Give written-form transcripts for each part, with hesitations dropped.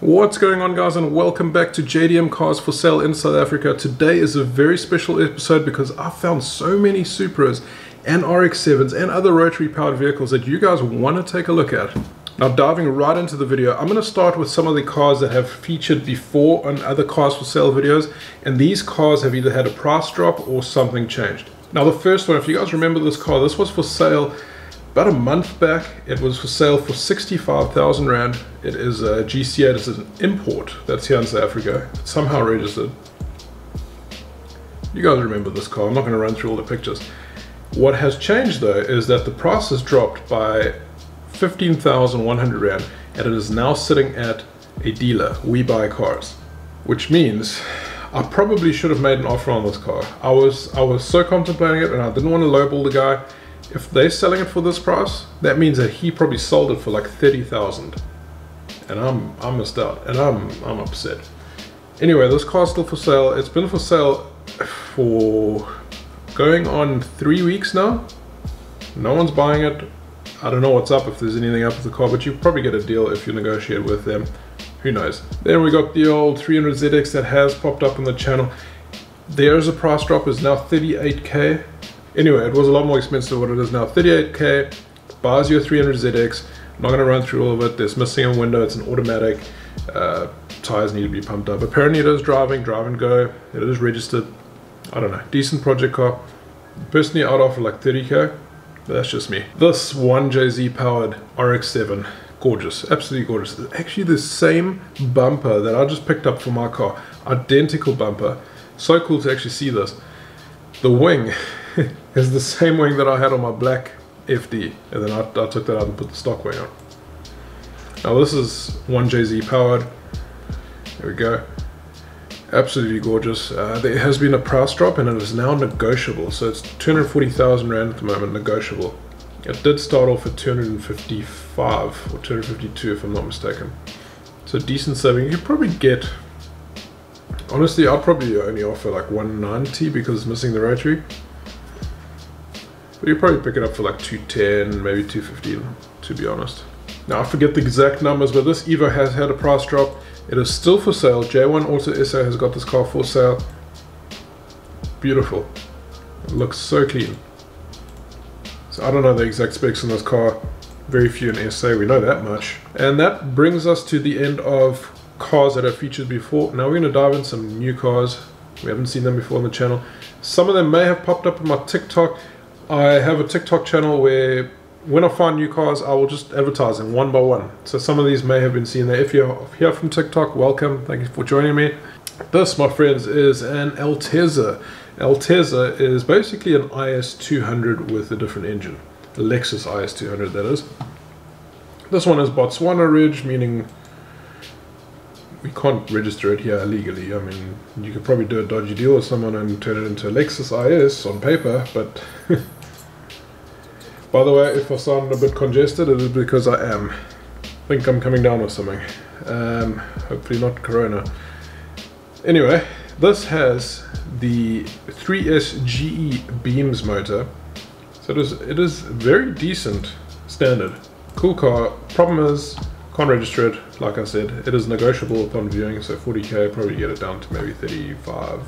What's going on, guys, and welcome back to JDM Cars for Sale in South Africa. Today is a very special episode because I found so many Supras and RX-7s and other rotary powered vehicles that you guys want to take a look at. Now, diving right into the video, I'm going to start with some of the cars that have featured before on other cars for sale videos, and these cars have either had a price drop or something changed. Now, the first one, if you guys remember this car, this was for sale about a month back. It was for sale for 65,000 Rand. It is a GC8, it's an import that's here in South Africa. It's somehow registered. You guys remember this car, I'm not going to run through all the pictures. What has changed though is that the price has dropped by 15,100 Rand and it is now sitting at a dealer, We Buy Cars. Which means I probably should have made an offer on this car. I was so contemplating it and I didn't want to lowball the guy. If they're selling it for this price, that means that he probably sold it for like 30,000, and I missed out, and I'm upset. Anyway, this car's still for sale. It's been for sale for going on 3 weeks now. No one's buying it. I don't know what's up, if there's anything up with the car, but you probably get a deal if you negotiate with them. Who knows? Then we got the old 300ZX that has popped up on the channel. There's a price drop, is now 38k. Anyway, it was a lot more expensive than what it is now. 38k, buys you a 300ZX. I'm not going to run through all of it. There's missing a window, it's an automatic. Tires need to be pumped up. Apparently it is driving, drive and go. It is registered. I don't know, decent project car. Personally, I'd offer like 30k, but that's just me. This 1JZ powered RX-7, gorgeous, absolutely gorgeous. It's actually the same bumper that I just picked up for my car. Identical bumper. So cool to actually see this. The wing is the same wing that I had on my black FD, and then I took that out and put the stock wing on. Now this is 1JZ powered. There we go. Absolutely gorgeous. There has been a price drop and it is now negotiable. So it's 240,000 Rand at the moment, negotiable. It did start off at 255 or 252 if I'm not mistaken. So decent saving. You could probably get, honestly, I'd probably only offer like 190 because it's missing the rotary. But you probably pick it up for like 210, maybe 215, to be honest. Now I forget the exact numbers, but this Evo has had a price drop. It is still for sale. J1 Auto SA has got this car for sale. Beautiful. It looks so clean. So I don't know the exact specs on this car. Very few in SA, we know that much. And that brings us to the end of cars that have featured before. Now we're going to dive in some new cars. We haven't seen them before on the channel. Some of them may have popped up on my TikTok. I have a TikTok channel where when I find new cars, I will just advertise them one by one. So some of these may have been seen there. If you're here from TikTok, welcome. Thank you for joining me. This, my friends, is an Altezza. Altezza is basically an IS-200 with a different engine. A Lexus IS-200, that is. This one is Botswana Ridge, meaning we can't register it here illegally. I mean, you could probably do a dodgy deal with someone and turn it into a Lexus IS on paper, but by the way, if I sound a bit congested, it is because I am. I think I'm coming down with something. Hopefully not Corona. Anyway, this has the 3S GE Beams motor. So it is very decent standard. Cool car. Problem is, can't register it. Like I said, it is negotiable upon viewing, so 40k, probably get it down to maybe 35.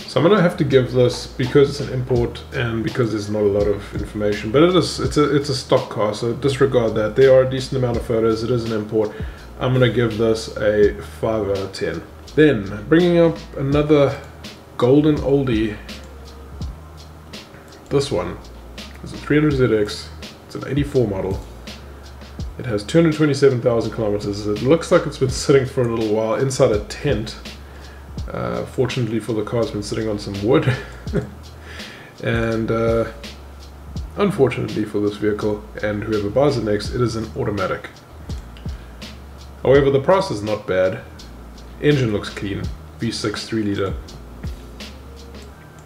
So I'm gonna have to give this, because it's an import and because there's not a lot of information, but it's a stock car, so disregard that. There are a decent amount of photos. It is an import. I'm gonna give this a 5 out of 10. Then bringing up another golden oldie. This one is a 300ZX. It's an 84 model. It has 227,000 kilometers. It looks like it's been sitting for a little while inside a tent. Fortunately for the car, it's been sitting on some wood. And unfortunately for this vehicle and whoever buys it next, it is an automatic. However, the price is not bad. Engine looks clean. V6 3 liter.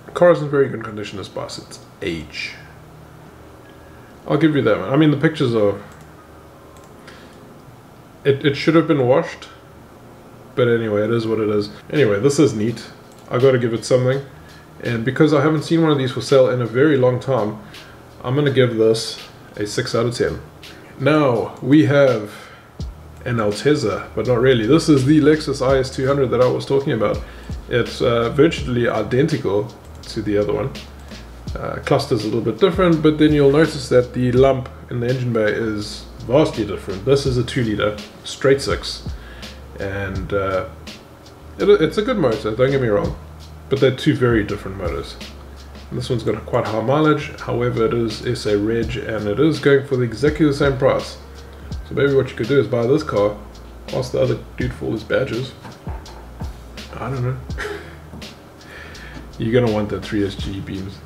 The car is in very good condition despite its age. I'll give you that one. I mean, the pictures are... It should have been washed. But anyway, it is what it is. Anyway, this is neat. I gotta give it something. And because I haven't seen one of these for sale in a very long time, I'm gonna give this a 6 out of 10. Now we have Altezza, but not really. This is the Lexus Is-200 that I was talking about. It's virtually identical to the other one. Cluster's a little bit different, but then you'll notice that the lump in the engine bay is vastly different. This is a 2-liter straight 6, and it's a good motor, don't get me wrong, but they're two very different motors. And this one's got quite high mileage, however it is SA Reg, and it is going for exactly the same price. So maybe what you could do is buy this car, ask the other dude for all his badges. I don't know. You're gonna want that 3SG beams.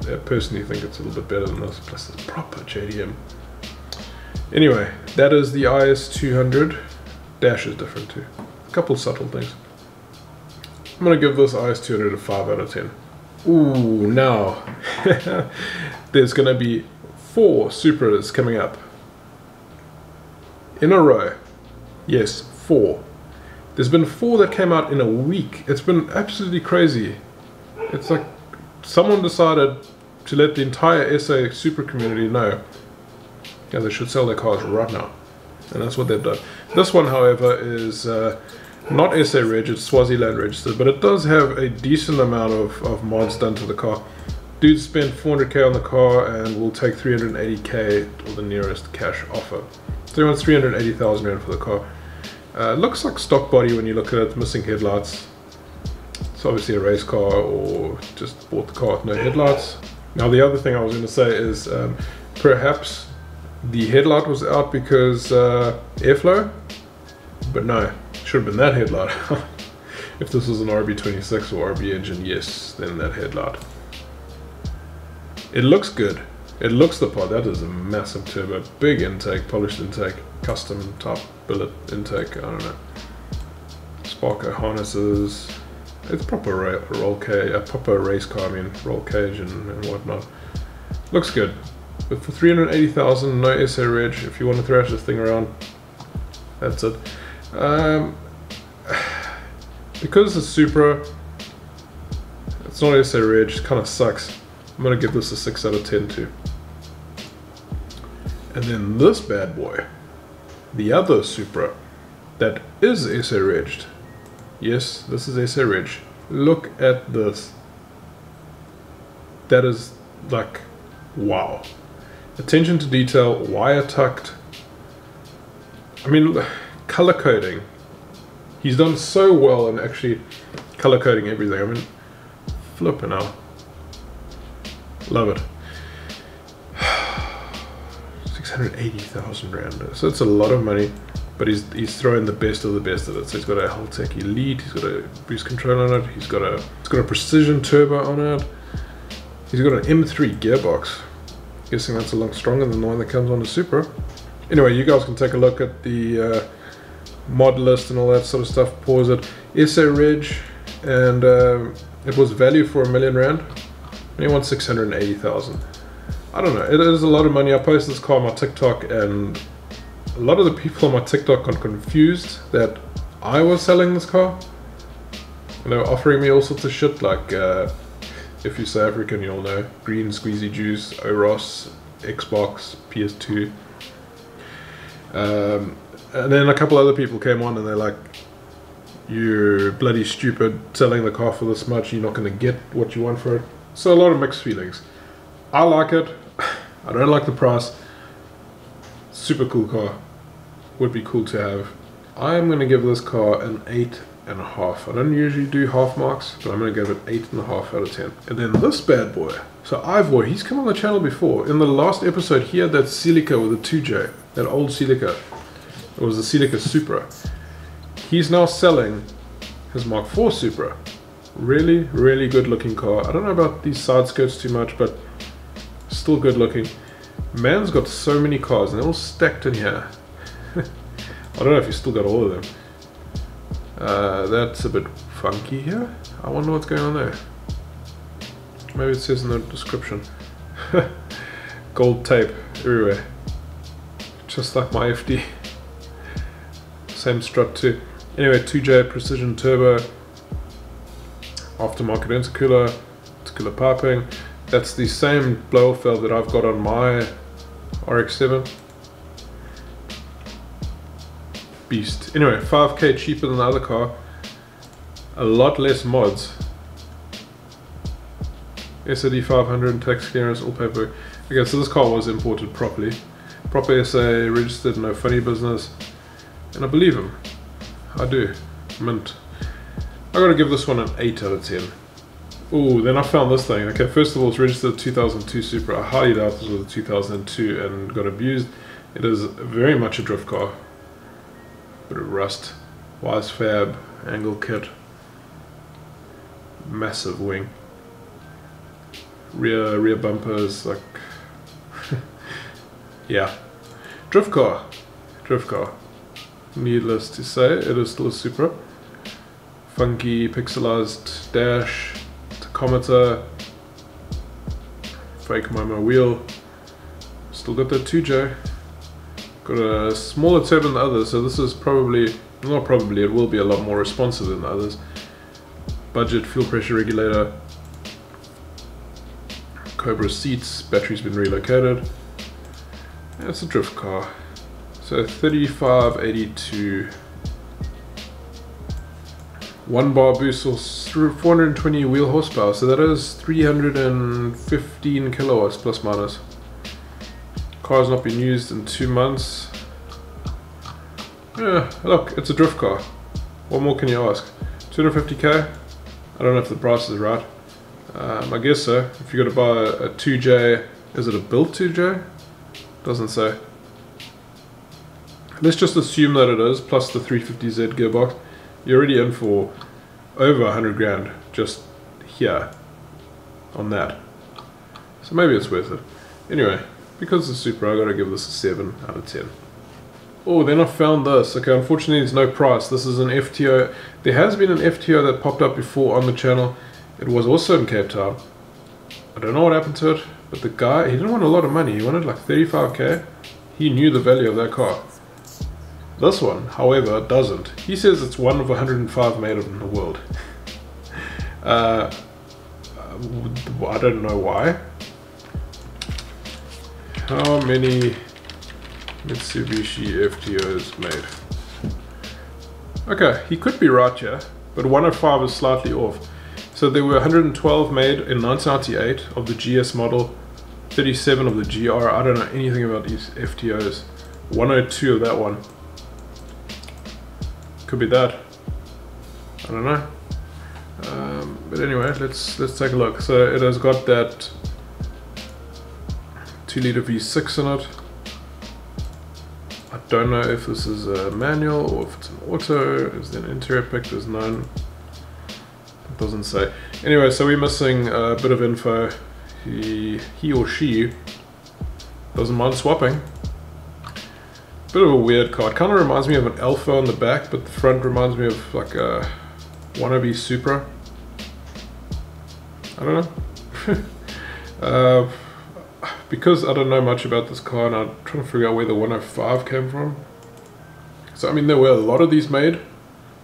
I personally think it's a little bit better than this, plus it's proper JDM. Anyway, that is the Is-200. Dash is different too. A couple subtle things. I'm gonna give this Is-200 a 5 out of 10. Ooh, now there's gonna be 4 Supras coming up in a row. Yes, 4. There's been 4 that came out in a week. It's been absolutely crazy. It's like someone decided to let the entire SA Supra community know, yeah, they should sell their cars right now, and that's what they've done. This one, however, is not SA Reg, it's Swaziland registered, but it does have a decent amount of mods done to the car. Dude spent 400k on the car and will take 380k or the nearest cash offer. So he wants 380,000 rand for the car. Looks like stock body when you look at it, missing headlights. It's obviously a race car or just bought the car with no headlights. Now the other thing I was going to say is perhaps the headlight was out because airflow, but no, it should have been that headlight. If this was an RB26 or RB engine, yes, then that headlight. It looks good. It looks the part. That is a massive turbo, big intake, polished intake, custom type billet intake, I don't know. Sparko harnesses. It's proper roll cage, a proper race car, I mean, roll cage and whatnot. Looks good. But for 380,000, no SA Reg, if you want to thrash this thing around, that's it. Because it's Supra, it's not SA Reg, it kind of sucks. I'm going to give this a 6 out of 10 too. And then this bad boy, the other Supra, that is SA Regged. Yes, this is SA Reg. Look at this. That is like, wow. Attention to detail, wire tucked. I mean, color coding. He's done so well in actually color coding everything. I mean, flipping out. Love it. 680,000 rand. So it's a lot of money, but he's throwing the best of the best of it. So he's got a Haltech Elite, he's got a boost control on it, he's got a precision turbo on it, he's got an M3 gearbox. Guessing that's a lot stronger than the one that comes on the Supra. Anyway, you guys can take a look at the mod list and all that sort of stuff. Pause it. SA Reg, and it was value for R1 million, and he wants 680,000. I don't know, it is a lot of money. I posted this car on my TikTok, and a lot of the people on my TikTok got confused that I was selling this car. And they were offering me all sorts of shit, like if you're South African, you'll know green squeezy juice, Oros, Xbox, PS2. And then a couple other people came on and they're like, you're bloody stupid selling the car for this much, you're not going to get what you want for it. So a lot of mixed feelings. I like it. I don't like the price. Super cool car. Would be cool to have. I'm going to give this car an 8.5. I don't usually do half marks, but I'm going to give it 8.5 out of 10. And then this bad boy. So Ivor, he's come on the channel before. In the last episode, he had that Celica with a 2J. That old Celica. It was the Celica Supra. He's now selling his Mark IV Supra. Really, really good looking car. I don't know about these side skirts too much, but still good looking. Man's got so many cars and they're all stacked in here. I don't know if he's still got all of them. That's a bit funky here. I wonder what's going on there. Maybe it says in the description. Gold tape everywhere. Just like my FD. Same strut too. Anyway, 2J precision turbo. Aftermarket intercooler piping. That's the same blow-off valve that I've got on my RX-7. beast. Anyway, 5k cheaper than the other car. A lot less mods. SAD 500, tax clearance, all paperwork. Okay, so this car was imported properly. Proper SA, registered, no funny business. And I believe him. I do. Mint. I gotta give this one an 8 out of 10. Ooh, then I found this thing. Okay, first of all, it's registered 2002 Supra. I highly doubt this was a 2002 and got abused. It is very much a drift car. Bit of rust. Wise fab, angle kit. Massive wing. Rear bumpers, like yeah. Drift car. Needless to say, it is still a Supra. Funky pixelized dash, tachometer, fake Momo wheel. Still got that 2J. Got a smaller turbo than the others, so this is probably, not probably, it will be a lot more responsive than the others. Budget fuel pressure regulator. Cobra seats, battery's been relocated. Yeah, it's a drift car. So 3582. 1 bar boost or 420 wheel horsepower, so that is 315 kilowatts plus minus. Car's not been used in 2 months. Yeah, look, it's a drift car. What more can you ask? 250k? I don't know if the price is right. I guess so. If you got to buy a 2J, is it a built 2J? Doesn't say. Let's just assume that it is, plus the 350Z gearbox. You're already in for over 100 grand just here on that. So maybe it's worth it. Anyway, because it's Supra, I gotta give this a 7 out of 10. Oh, then I found this. Okay, unfortunately there's no price. This is an FTO. There has been an FTO that popped up before on the channel. It was also in Cape Town. I don't know what happened to it, but the guy, he didn't want a lot of money. He wanted like 35k. He knew the value of that car. This one, however, doesn't. He says it's one of 105 made in the world. I don't know why. How many Mitsubishi FTOs made? Okay, he could be right here, but 105 is slightly off. So there were 112 made in 1998 of the GS model, 37 of the GR. I don't know anything about these FTOs. 102 of that one. Could be that. I don't know. But anyway, let's take a look. So it has got that 2-liter V6 in it. I don't know if this is a manual or if it's an auto. Is there an interior pic? There's none. It doesn't say. Anyway, so we're missing a bit of info. He or she doesn't mind swapping. Bit of a weird car. It kind of reminds me of an Alpha on the back, but the front reminds me of like a wannabe Supra. I don't know. Because I don't know much about this car and I'm trying to figure out where the 105 came from. So I mean, there were a lot of these made.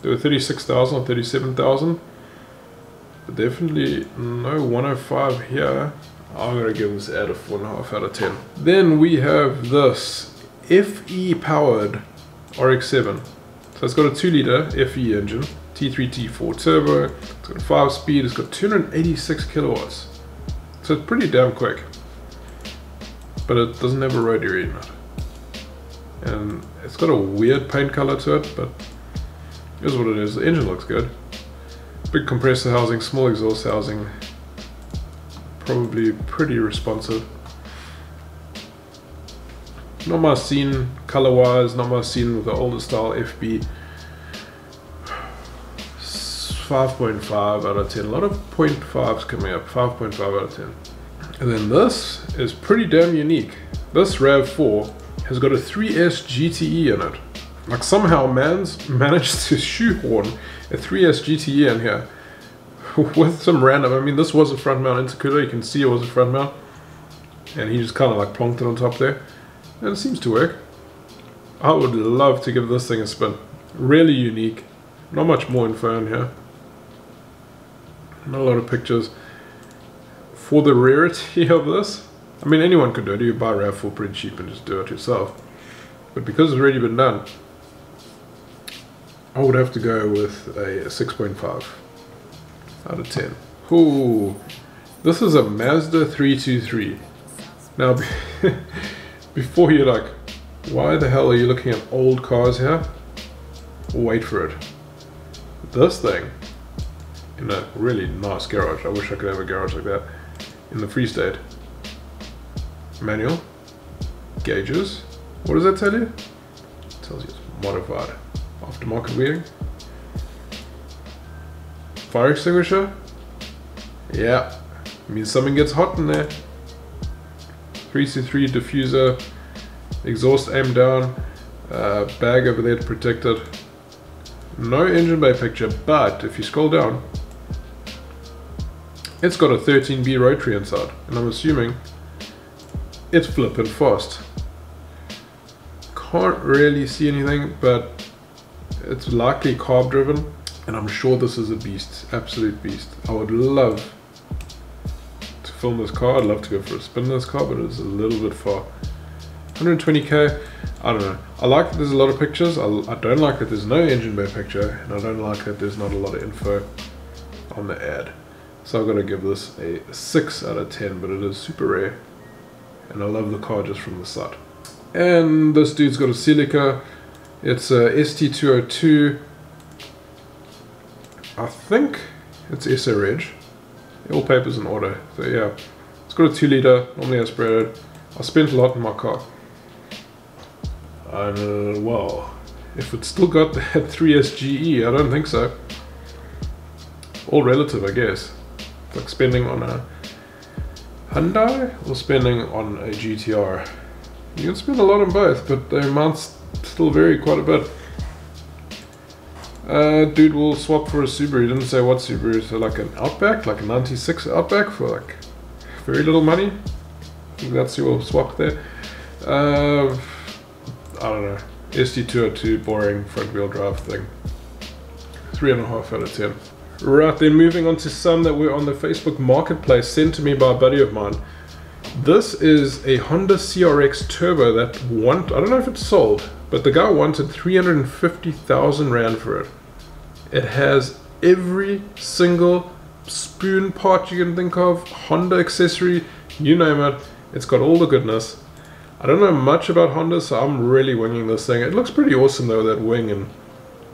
There were 36,000 or 37,000. But definitely no 105 here. I'm going to give this ad a 4.5 out of 10. Then we have this FE powered RX-7. So it's got a 2-liter FE engine, T3 T4 turbo, it's got 5-speed, it's got 286 kilowatts. So it's pretty damn quick. But it doesn't have a rotary in it. And it's got a weird paint color to it, but here's what it is. The engine looks good. Big compressor housing, small exhaust housing. Probably pretty responsive. Not my scene color-wise, not my scene with the older style FB. 5.5 out of 10. A lot of 0.5s coming up. 5.5 out of 10. And then this is pretty damn unique. This RAV4 has got a 3S GTE in it. Like somehow man's managed to shoehorn a 3S GTE in here with some random, I mean this was a front mount intercooler, you can see it was a front mount. And he just kind of like plonked it on top there. And it seems to work. I would love to give this thing a spin. Really unique. Not much more info in here. Not a lot of pictures. For the rarity of this, I mean anyone could do it. You buy RAV4 pretty cheap and just do it yourself. But because it's already been done, I would have to go with a 6.5 out of 10. Ooh, this is a Mazda 323. Now, before you're like, why the hell are you looking at old cars here? Wait for it. This thing, in a really nice garage. I wish I could have a garage like that. In the Free State. Manual. Gauges. What does that tell you? It tells you it's modified. Aftermarket wheeling. Fire extinguisher. Yeah. Means something gets hot in there. 3C3 diffuser. Exhaust aim down. Bag over there to protect it. No engine bay picture, but if you scroll down, it's got a 13B Rotary inside, and I'm assuming it's flipping fast. Can't really see anything, but it's likely carb driven, and I'm sure this is a beast, absolute beast. I would love to film this car. I'd love to go for a spin in this car, but it's a little bit far. 120k, I don't know. I like that there's a lot of pictures. I don't like that there's no engine bay picture, and I don't like that there's not a lot of info on the ad. So I've got to give this a 6 out of 10, but it is super rare, and I love the car just from the sight. And this dude's got a Celica. It's a ST202. I think it's SA Reg. All papers in order. So yeah, it's got a 2 litre, normally aspirated. I spent a lot in my car. And well, if it's still got that 3S GE, I don't think so. All relative, I guess. It's like spending on a Hyundai or spending on a GTR. You can spend a lot on both, but the amounts still vary quite a bit. Dude will swap for a Subaru. He didn't say what Subaru, so like an Outback, like a 96 Outback for like very little money. I think that's your swap there. I don't know. ST202, boring front wheel drive thing. 3.5 out of 10. Right, then moving on to some that were on the Facebook Marketplace sent to me by a buddy of mine. This is a Honda Crx Turbo that I don't know if it's sold, but the guy wanted 350,000 Rand for it. It has every single spoon part you can think of, Honda accessory, you name it. It's got all the goodness. I don't know much about Honda, so I'm really winging this thing. It looks pretty awesome though, that wing and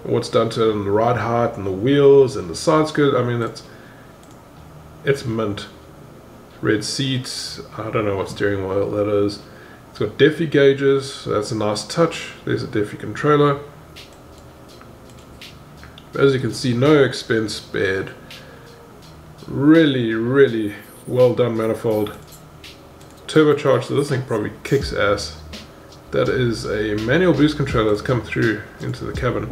what's done to it, and the ride height and the wheels and the side skirt. I mean, it's mint. Red seats. I don't know what steering wheel that is. It's got Defi gauges, so that's a nice touch. There's a Defi controller. But as you can see, no expense spared. Really, really well done manifold. Turbocharged, so this thing probably kicks ass. That is a manual boost controller that's come through into the cabin.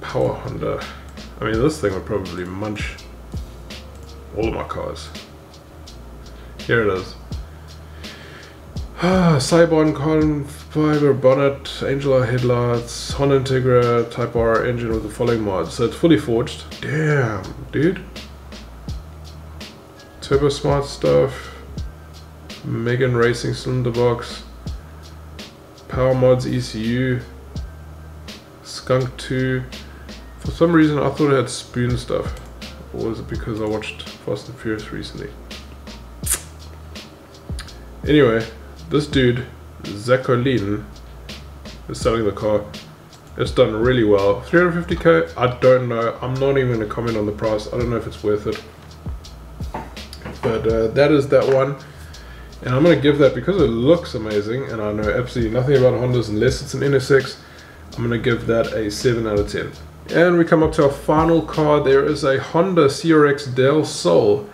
Power Honda. I mean, this thing would probably munch all of my cars. Here it is. Cybon carbon fiber bonnet, Angel Eye headlights, Honda Integra Type R engine with the following mods. So it's fully forged. Damn, dude. Turbo Smart stuff. Megan Racing cylinder box. Power mods ECU. Skunk 2. For some reason I thought it had spoon stuff. Or was it because I watched Fast and Furious recently? Anyway, this dude, Zakolin, is selling the car. It's done really well. 350k, I don't know. I'm not even going to comment on the price. I don't know if it's worth it. But that is that one. And I'm going to give that, because it looks amazing, and I know absolutely nothing about Hondas unless it's an NSX, I'm going to give that a 7 out of 10. And we come up to our final car. There is a Honda CRX Del Sol.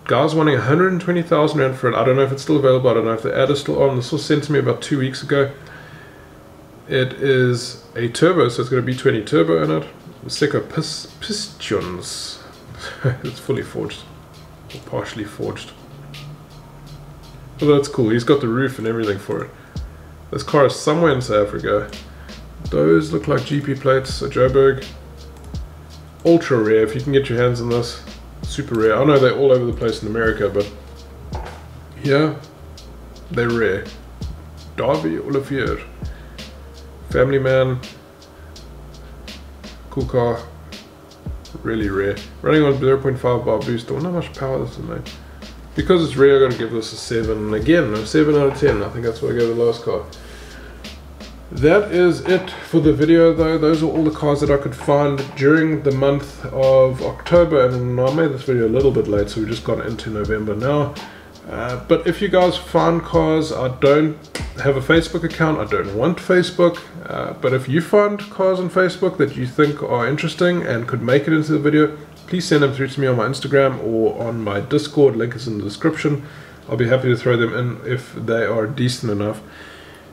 Guys wanting 120,000 Rand for it. I don't know if it's still available. I don't know if the ad is still on. This was sent to me about 2 weeks ago. It is a turbo, so it's got a B20 turbo in it. Seco pistons. It's fully forged, or partially forged. Well, that's cool. He's got the roof and everything for it. This car is somewhere in South Africa. Those look like GP plates, a Joburg. Ultra rare if you can get your hands on this. Super rare. I know they're all over the place in America, but yeah, they're rare. Derby Olivier. Family man. Cool car. Really rare. Running on 0.5 bar boost. I wonder how much power this is made. Because it's rare, I'm going to give this a 7. Again, a 7 out of 10. I think that's what I gave the last car. That is it for the video though. Those are all the cars that I could find during the month of October, and I made this video a little bit late, so we just got into November now. But if you guys find cars, I don't have a Facebook account, I don't want Facebook, but if you find cars on Facebook that you think are interesting and could make it into the video, please send them through to me on my Instagram or on my Discord, link is in the description. I'll be happy to throw them in if they are decent enough.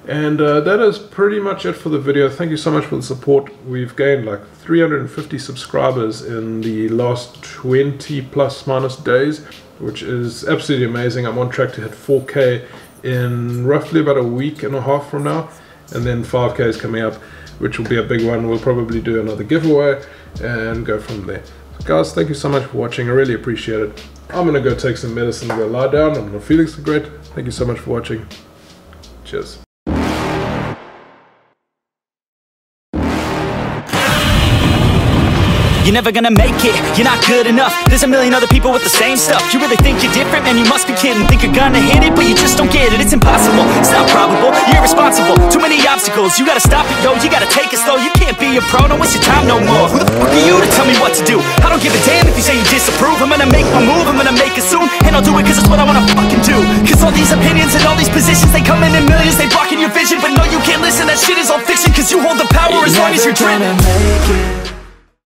And that is pretty much it for the video. Thank you so much for the support. We've gained like 350 subscribers in the last 20 plus minus days, which is absolutely amazing. I'm on track to hit 4K in roughly about a week and a half from now, and then 5K is coming up, which will be a big one. We'll probably do another giveaway and go from there. Guys, thank you so much for watching. I really appreciate it. I'm gonna go take some medicine and go lie down. I'm not feeling so great. Thank you so much for watching. Cheers. You're never gonna make it, you're not good enough. There's a million other people with the same stuff. You really think you're different? Man, you must be kidding. Think you're gonna hit it, but you just don't get it. It's impossible, it's not probable, you're irresponsible. Too many obstacles, you gotta stop it, yo. You gotta take it slow, you can't be a pro. Don't waste your time no more. Who the fuck are you to tell me what to do? I don't give a damn if you say you disapprove. I'm gonna make my move, I'm gonna make it soon. And I'll do it cause it's what I wanna fucking do. Cause all these opinions and all these positions, they come in millions, they blocking your vision. But no, you can't listen, that shit is all fiction. Cause you hold the power as long as you're dreaming.